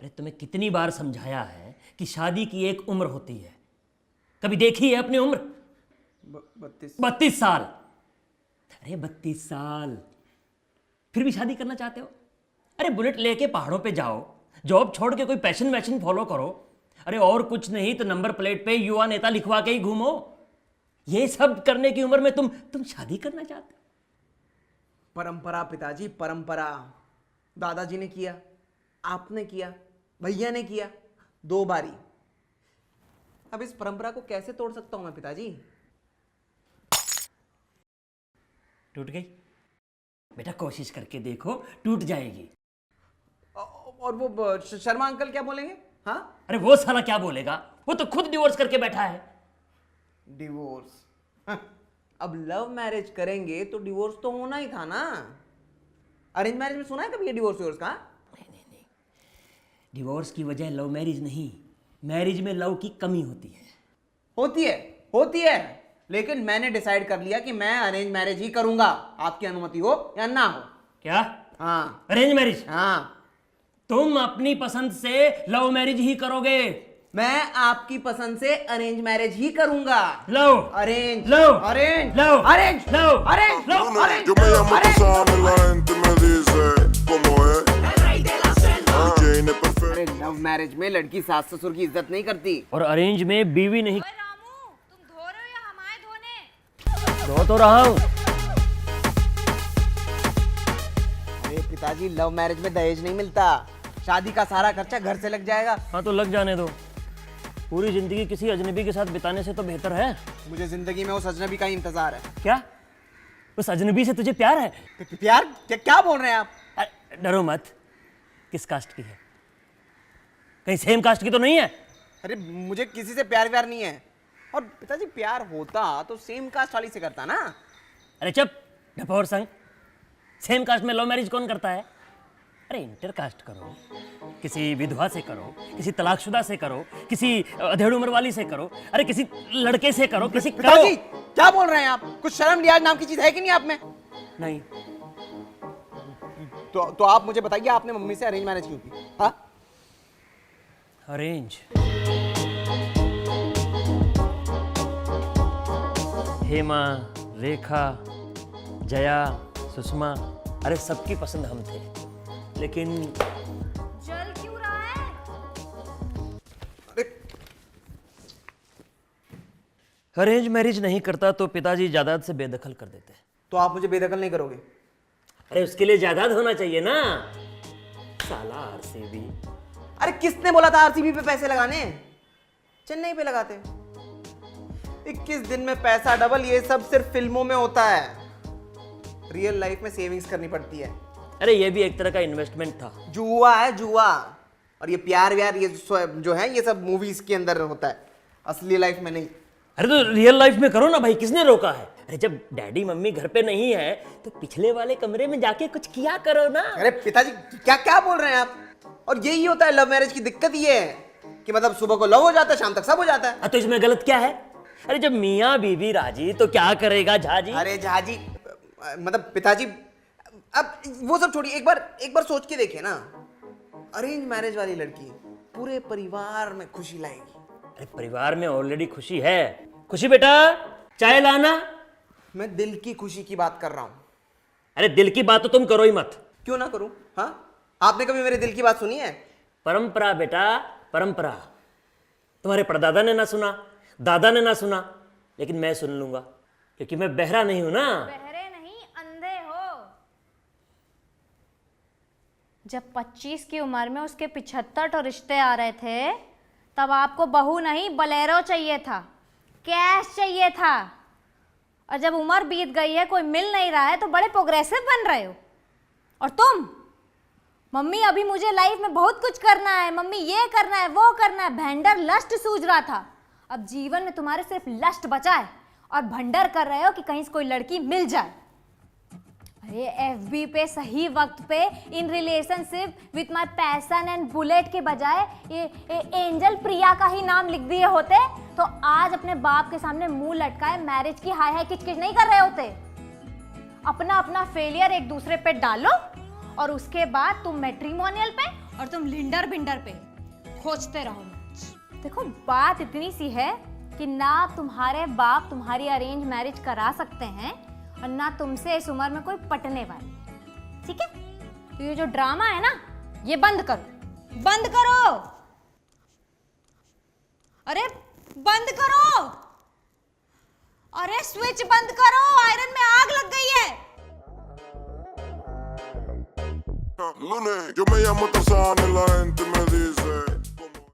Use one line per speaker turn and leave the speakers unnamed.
अरे तुम्हें कितनी बार समझाया है कि शादी की एक उम्र होती है, कभी देखी है अपनी उम्र? 32 साल। अरे 32 साल, फिर भी शादी करना चाहते हो? अरे बुलेट लेके पहाड़ों पे जाओ, जॉब छोड़ के कोई पैशन वैशन फॉलो करो। अरे और कुछ नहीं तो नंबर प्लेट पे युवा नेता लिखवा के ही घूमो। ये सब करने की उम्र में तुम शादी करना चाहते हो?
परंपरा पिताजी, परंपरा। दादाजी ने किया, आपने किया, भैया ने किया, 2 बारी। अब इस परंपरा को कैसे तोड़ सकता हूं मैं पिताजी?
टूट गई? बेटा कोशिश करके देखो, टूट जाएगी।
और वो शर्मा अंकल क्या बोलेंगे? हाँ,
अरे वो साला क्या बोलेगा, वो तो खुद डिवोर्स करके बैठा है।
डिवोर्स? अब लव मैरिज करेंगे तो डिवोर्स तो होना ही था ना। अरेंज मैरिज में सुना है कभी ये डिवोर्स का?
नहीं, डिवोर्स की वजह लव मैरिज नहीं, मैरिज में लव की कमी होती है।
होती है, लेकिन मैंने डिसाइड कर लिया कि मैं अरेंज मैरिज ही करूंगा, आपकी अनुमति हो या ना हो।
क्या?
हाँ,
अरेंज मैरिज?
हाँ।
तुम अपनी पसंद से लव मैरिज ही करोगे?
मैं आपकी पसंद से अरेंज मैरिज ही करूंगा।
Love
arrange,
love
arrange,
love
arrange,
love
arrange,
love
arrange.
Yo me llamo Tuzano y la gente me dice cómo es. DJ ne perfecto.
अरे लव मैरिज में लड़की सास ससुर की इज्जत नहीं करती।
और अरेंज में बीवी नहीं।
ओए रामू, तुम धो रहे हो या हम आए धोने?
धो तो रहा हूं।
अरे पिताजी, लव मैरिज में दहेज नहीं मिलता, शादी का सारा खर्चा घर से लग जाएगा।
हाँ तो लग जाने दो, पूरी जिंदगी किसी अजनबी के साथ बिताने से तो बेहतर है।
मुझे जिंदगी में उस अजनबी का ही इंतजार है।
क्या उस अजनबी से तुझे प्यार है?
प्यार? क्या बोल रहे हैं आप?
अरे, डरो मत। किस कास्ट की है? कहीं सेम कास्ट की तो नहीं है?
अरे मुझे किसी से प्यार व्यार नहीं है। और पिताजी प्यार होता तो सेम कास्ट वाली से करता ना।
अरे चुप, ढपोर संग। सेम कास्ट में लव मैरिज कौन करता है? अरे इंटर कास्ट करो, किसी विधवा से करो, किसी तलाकशुदा से करो, किसी अधेड़ उम्र वाली से करो, अरे किसी लड़के से करो, किसी
पिताजी क्या बोल रहे हैं आप? कुछ शर्म लिहाज नाम की चीज है कि नहीं आप में?
नहीं।
तो आप मुझे बताइए, आपने मम्मी से अरेंज मैरिज क्यों की? हाँ,
अरेंज? हेमा, रेखा, जया, सुषमा, अरे सबकी पसंद हम थे, लेकिन
जल क्यों रहा है?
अरेंज मैरिज नहीं करता तो पिताजी जायदाद से बेदखल कर देते।
तो आप मुझे बेदखल नहीं करोगे?
अरे उसके लिए जायदाद होना चाहिए ना। साला आरसीबी।
अरे किसने बोला था आरसीबी पे पैसे लगाने? चेन्नई पे लगाते। 21 दिन में पैसा डबल, ये सब सिर्फ फिल्मों में होता है। रियल लाइफ में सेविंग्स करनी पड़ती है।
अरे ये भी एक तरह का इन्वेस्टमेंट था।
जुआ है जुआ। और ये प्यार व्यार ये जो है ये सब मूवीज के अंदर होता है, असली लाइफ में नहीं।
अरे तो रियल लाइफ में करो ना भाई, किसने रोका है? अरे जब डैडी मम्मी घर पे नहीं है तो पिछले वाले कमरे में जाके कुछ किया करो ना।
अरे पिताजी क्या क्या बोल रहे हैं आप? और यही होता है लव मैरिज की दिक्कत, ये है कि मतलब सुबह को लव हो जाता है, शाम तक सब हो जाता है।
तो इसमें गलत क्या है? अरे जब मियाँ बीवी राजी तो क्या करेगा झाजी?
अरे झाजी मतलब पिताजी, अब वो सब छोड़िए, एक बार सोच के देखिए ना। अरेंज मैरिज वाली लड़की पूरे परिवार में खुशी लाएगी।
अरे परिवार में ऑलरेडी खुशी है। खुशी बेटा चाय लाना।
मैं दिल की खुशी की बात कर रहा हूं।
अरे दिल की बात तो तुम करो ही मत।
क्यों ना करूं? हाँ, आपने कभी मेरे दिल की बात सुनी है?
परंपरा बेटा, परंपरा। तुम्हारे परदादा ने ना सुना, दादा ने ना सुना, लेकिन मैं सुन लूंगा क्योंकि मैं बहरा नहीं हूं ना।
बहरे नहीं, अंधे हो। जब 25 की उम्र में उसके 75 रिश्ते आ रहे थे, तब आपको बहू नहीं बलेरो चाहिए था, कैश चाहिए था। और जब उम्र बीत गई है, कोई मिल नहीं रहा है, तो बड़े प्रोग्रेसिव बन रहे हो। और तुम, मम्मी अभी मुझे लाइफ में बहुत कुछ करना है, मम्मी ये करना है, वो करना है, भंडर लस्ट सूझ रहा था। अब जीवन में तुम्हारे सिर्फ लस्ट बचा है और भंडर कर रहे हो कि कहीं से कोई लड़की मिल जाए। अरे एफबी पे सही वक्त पे in relationship with my passion and bullet के बजाय ये एंजल प्रिया का ही नाम लिख दिए होते तो आज अपने बाप के सामने मुंह लटकाए मैरिज की हाय हाय किचकिच नहीं कर रहे होते। अपना अपना फेलियर एक दूसरे पे डालो और उसके बाद तुम मैट्रिमोनियल पे और तुम लिंडर बिंडर पे खोजते रहो। देखो बात इतनी सी है कि ना तुम्हारे बाप तुम्हारी अरेंज मैरिज करा सकते हैं और ना तुमसे इस उम्र में कोई पटने वाली है, ठीक है? तो ये जो ड्रामा है ना, ये बंद करो, बंद करो। अरे बंद करो, अरे स्विच बंद करो, आयरन में आग लग गई है।
Lunes, yo me llamo Tarzán y la gente me dice